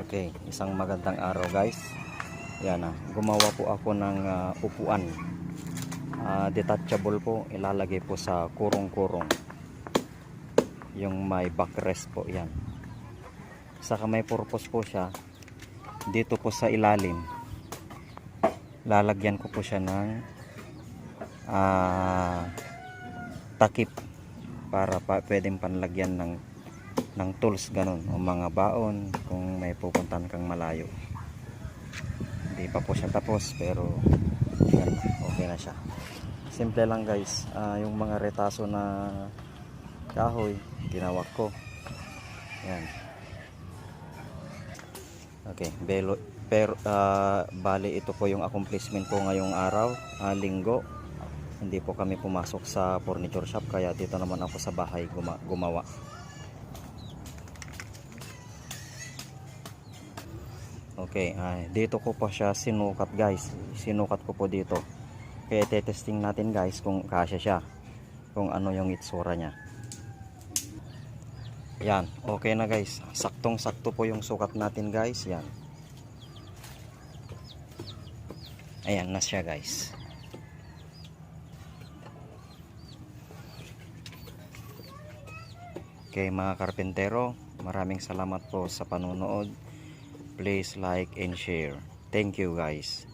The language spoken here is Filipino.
Okay, isang magandang araw guys. Yan gumawa po ako ng upuan. Detachable po, ilalagay po sa kurong-kurong. Yung may backrest po yan. Saka may purpose po siya. Dito po sa ilalim, lalagyan ko po siya ng takip para pwedeng panlagyan ng tools ganun o mga baon kung may pupuntahan kang malayo. Hindi pa po siya tapos pero yan, okay na siya. Simple lang guys. Yung mga retaso na kahoy ginawak ko yan. Okay, pero bali ito po yung accomplishment ko ngayong araw, linggo. Hindi po kami pumasok sa furniture shop kaya dito naman ako sa bahay gumawa. Okay, dito ko po siya sinukat guys. Sinukat ko po dito. Kaya testing natin guys kung kasya siya. Kung ano yung itsura niya. Yan, okay na guys. Saktong-sakto po yung sukat natin guys. Yan. Ayan na siya guys. Okay mga karpentero, maraming salamat po sa panonood. Please like and share. Thank you guys.